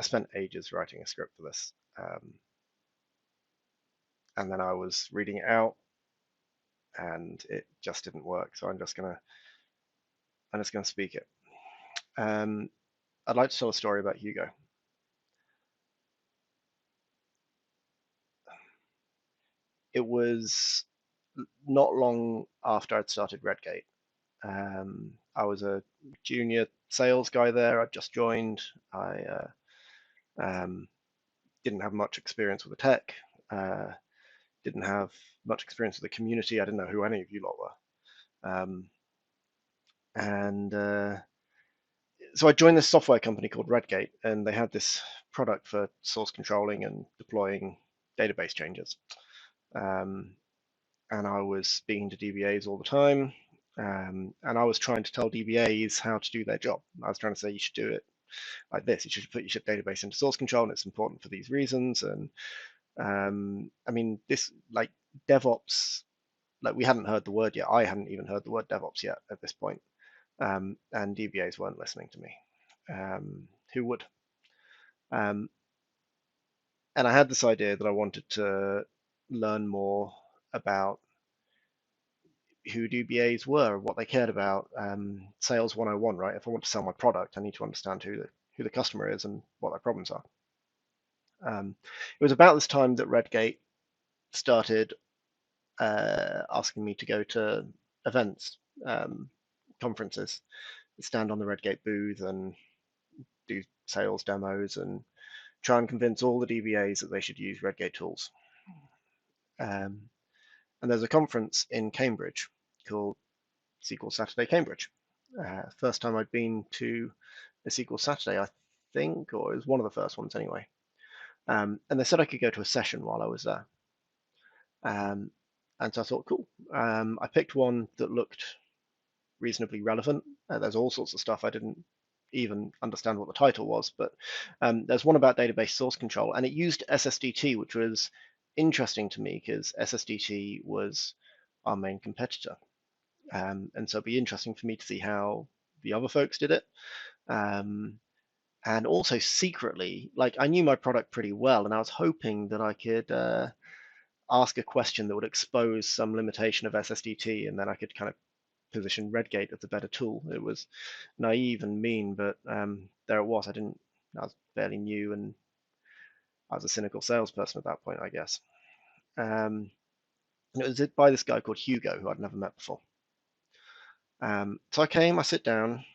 I spent ages writing a script for this, and then I was reading it out, and it just didn't work. So I'm just gonna speak it. Um, I'd like to tell a story about Hugo. It was not long after I'd started Redgate. I was a junior sales guy there. I'd just joined. I um, didn't have much experience with the tech. Uh, didn't have much experience with the community. I didn't know who any of you lot were. And So I joined this software company called Redgate, and they had this product for source controlling and deploying database changes. Um, and I was speaking to DBAs all the time, and I was trying to tell DBAs how to do their job. I was trying to say you should do it like this. You should put your database into source control, and it's important for these reasons. And I mean, this like DevOps, like we hadn't heard the word yet. I hadn't even heard the word DevOps yet at this point, and DBAs weren't listening to me. Who would? Um, and I had this idea that I wanted to learn more about who DBAs were, what they cared about. Sales 101, right? If I want to sell my product, I need to understand who the customer is and what their problems are. It was about this time that Redgate started asking me to go to events, conferences, stand on the Redgate booth and do sales demos and try and convince all the DBAs that they should use Redgate tools. Um, and there's a conference in Cambridge called SQL Saturday Cambridge. First time I'd been to a SQL Saturday, I think, or it was one of the first ones anyway. And they said I could go to a session while I was there. Um, and so I thought, cool. I picked one that looked reasonably relevant. There's all sorts of stuff I didn't even understand what the title was, but there's one about database source control, and it used SSDT, which was interesting to me because SSDT was our main competitor. And so it'd be interesting for me to see how the other folks did it. Um, and also secretly, like I knew my product pretty well, and I was hoping that I could ask a question that would expose some limitation of SSDT, and then I could kind of position Redgate as a better tool. It was naive and mean, but there it was. I was fairly new, and I was a cynical salesperson at that point, I guess. And it was by this guy called Hugo, who I'd never met before. So I sit down.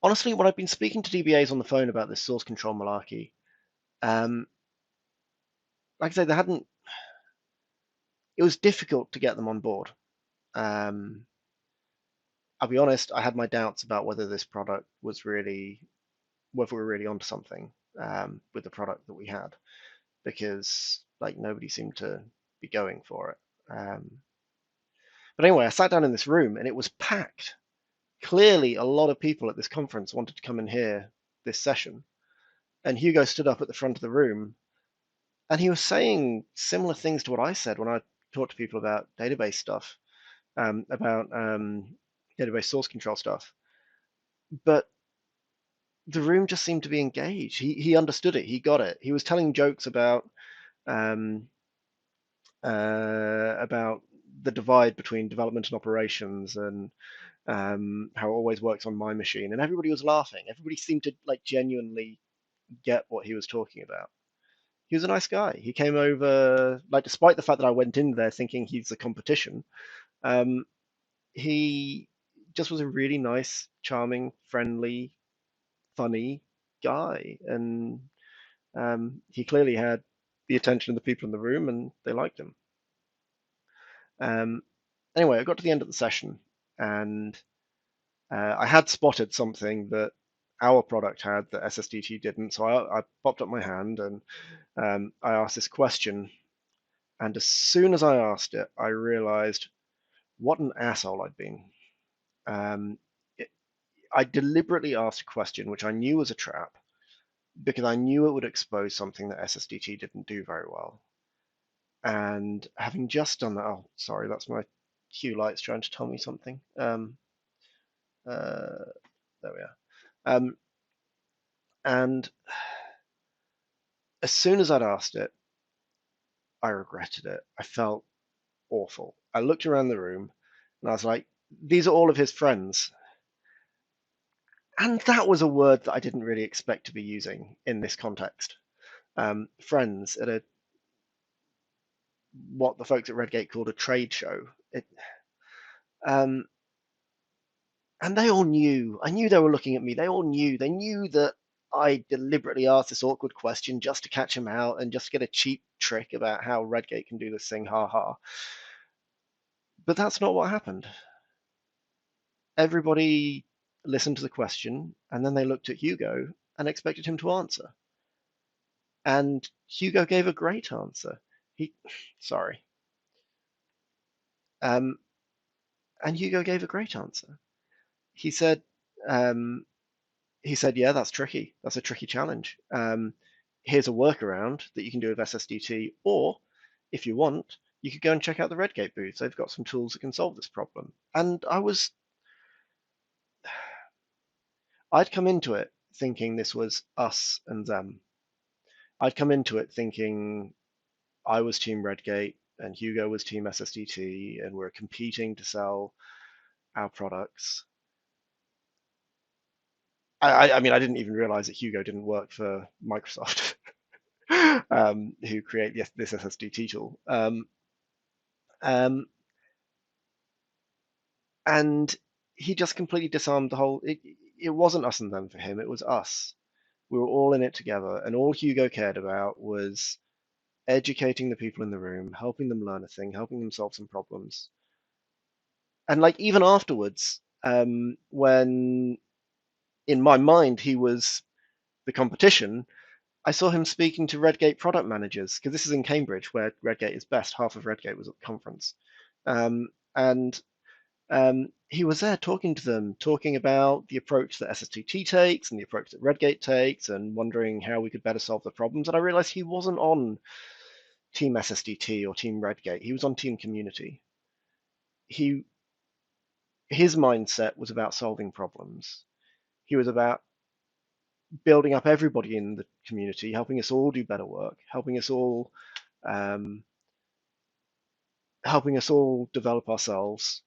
Honestly, when I've been speaking to DBAs on the phone about this source control malarkey, um, like I say, they hadn't. It was difficult to get them on board. Um, I'll be honest, I had my doubts about whether this product was really, whether we were really onto something with the product that we had, because like nobody seemed to be going for it. But anyway, I sat down in this room and it was packed. Clearly, a lot of people at this conference wanted to come and hear this session. And Hugo stood up at the front of the room and he was saying similar things to what I said when I talked to people about database stuff, about database source control stuff. But the room just seemed to be engaged. He understood it. He got it. He was telling jokes um, about the divide between development and operations and how it always works on my machine. And everybody was laughing. Everybody seemed to like genuinely get what he was talking about. He was a nice guy. He came over, like, despite the fact that I went in there thinking he's a competition, um, he just was a really nice, charming, friendly, funny guy. And he clearly had the attention of the people in the room and they liked him. Um, anyway, I got to the end of the session and I had spotted something that our product had that SSDT didn't. So I popped up my hand and I asked this question. And as soon as I asked it, I realized what an asshole I'd been. Um, it, I deliberately asked a question which I knew was a trap because I knew it would expose something that SSDT didn't do very well. And having just done that, oh, sorry, that's my Hue lights trying to tell me something. Uh, there we are. Um, And as soon as I'd asked it, I regretted it. I felt awful. I looked around the room and I was like, these are all of his friends. And that was a word that I didn't really expect to be using in this context. Friends at a what the folks at Redgate called a trade show. Um, and they all knew. I knew they were looking at me. They all knew. They knew that I deliberately asked this awkward question just to catch them out and just get a cheap trick about how Redgate can do this thing, ha ha. But that's not what happened. Everybody listened to the question and then they looked at Hugo and expected him to answer. And Hugo gave a great answer. He, sorry. Um, and Hugo gave a great answer. He said, um, yeah, that's tricky. That's a tricky challenge. Here's a workaround that you can do with SSDT, or if you want, you could go and check out the Redgate booth. They've got some tools that can solve this problem. And I'd come into it thinking this was us and them. I'd come into it thinking I was Team Redgate and Hugo was Team SSDT, and we're competing to sell our products. I mean, I didn't even realize that Hugo didn't work for Microsoft, who create this SSDT tool. Um, and he just completely disarmed the whole. It wasn't us and them for him. It was us. We were all in it together, and all Hugo cared about was educating the people in the room, helping them learn a thing, helping them solve some problems. And like even afterwards, when in my mind he was the competition, I saw him speaking to Redgate product managers because this is in Cambridge where Redgate is best. Half of Redgate was at the conference. And he was there talking to them, talking about the approach that SSTT takes and the approach that Redgate takes, and wondering how we could better solve the problems. And I realized he wasn't on Team SSDT or Team Redgate. He was on Team Community. He his mindset was about solving problems. He was about building up everybody in the community, helping us all do better work, um, helping us all develop ourselves,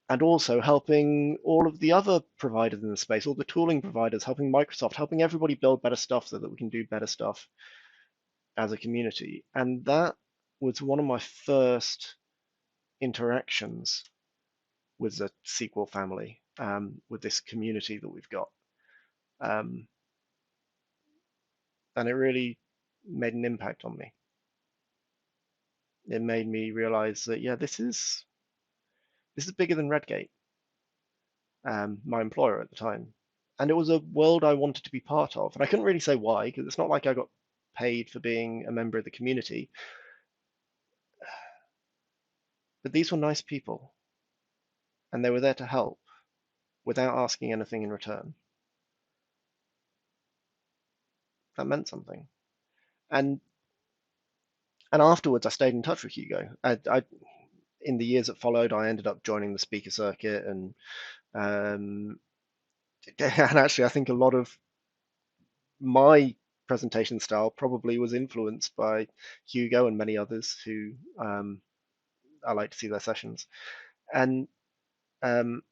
and also helping all of the other providers in the space, all the tooling providers, helping Microsoft, helping everybody build better stuff so that we can do better stuff as a community. And that was one of my first interactions with the SQL family, with this community that we've got. Um, and it really made an impact on me. It made me realize that, yeah, this is bigger than Redgate, my employer at the time. And it was a world I wanted to be part of. And I couldn't really say why, because it's not like I got paid for being a member of the community. But these were nice people, and they were there to help without asking anything in return. That meant something. And and afterwards, I stayed in touch with Hugo. In the years that followed, I ended up joining the speaker circuit, um, and actually, I think a lot of my presentation style probably was influenced by Hugo and many others who I like to see their sessions. And um,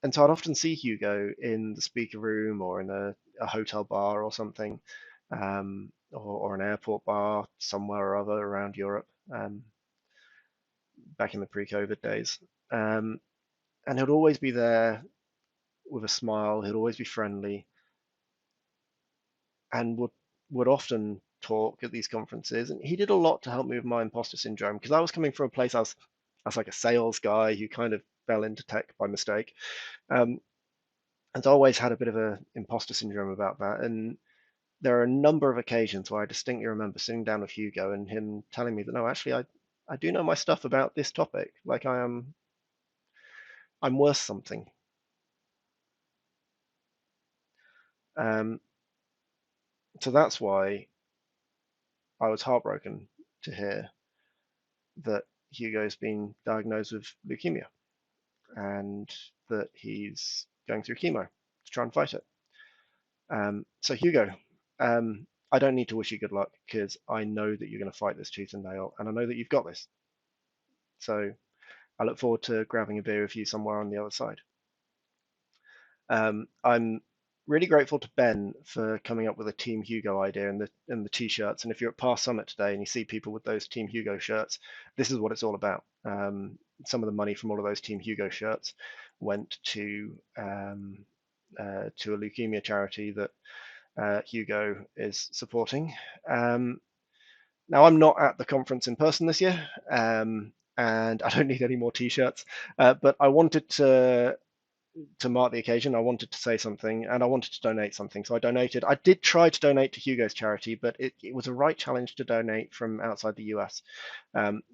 and so I'd often see Hugo in the speaker room or in a hotel bar or something, or an airport bar somewhere or other around Europe, back in the pre-COVID days. Um, and he'd always be there with a smile. He'd always be friendly, and would often talk at these conferences. And he did a lot to help me with my imposter syndrome because I was coming from a place I was like a sales guy who kind of fell into tech by mistake. Um, and I always had a bit of a imposter syndrome about that. And there are a number of occasions where I distinctly remember sitting down with Hugo and him telling me that no, actually, I do know my stuff about this topic. Like I'm worth something. Um, so that's why I was heartbroken to hear that Hugo's been diagnosed with leukemia and that he's going through chemo to try and fight it. So Hugo, I don't need to wish you good luck because I know that you're going to fight this tooth and nail, and I know that you've got this. So I look forward to grabbing a beer with you somewhere on the other side. I'm really grateful to Ben for coming up with a Team Hugo idea and the t-shirts. And if you're at Past Summit today and you see people with those Team Hugo shirts, this is what it's all about. Some of the money from all of those Team Hugo shirts went to a leukemia charity that Hugo is supporting. Now I'm not at the conference in person this year, and I don't need any more t-shirts. But I wanted to mark the occasion. I wanted to say something and I wanted to donate something. So I donated. I did try to donate to Hugo's charity, but it was a right challenge to donate from outside the US.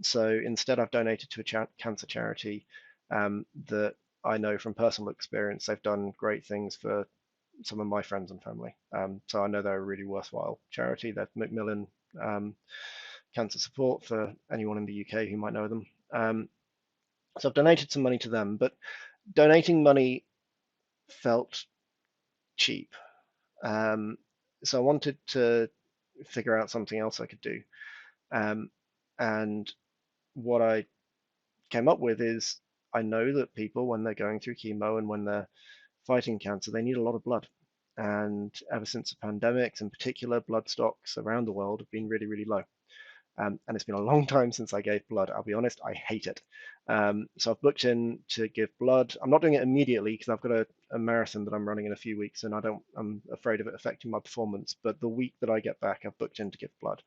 So instead, I've donated to a cancer charity that I know from personal experience. They've done great things for some of my friends and family. So I know they're a really worthwhile charity. They're Macmillan Cancer Support for anyone in the UK who might know them. So I've donated some money to them, but donating money felt cheap. Um, so I wanted to figure out something else I could do. Um, and what I came up with is I know that people, when they're going through chemo and when they're fighting cancer, they need a lot of blood. And ever since the pandemics, in particular, blood stocks around the world have been really, really low. And it's been a long time since I gave blood. I'll be honest, I hate it. So I've booked in to give blood. I'm not doing it immediately because I've got a marathon that I'm running in a few weeks, and I'm afraid of it affecting my performance. But the week that I get back, I've booked in to give blood.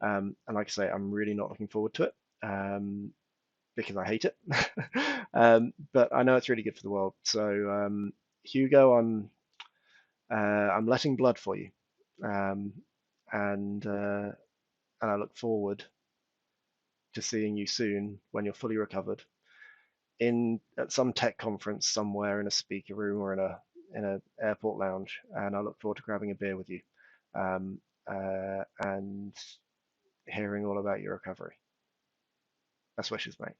And like I say, I'm really not looking forward to it because I hate it. But I know it's really good for the world. So Hugo, I'm letting blood for you, um, and uh, and I look forward to seeing you soon when you're fully recovered in at some tech conference somewhere in a speaker room or in a airport lounge, and I look forward to grabbing a beer with you and hearing all about your recovery. Best wishes, mate.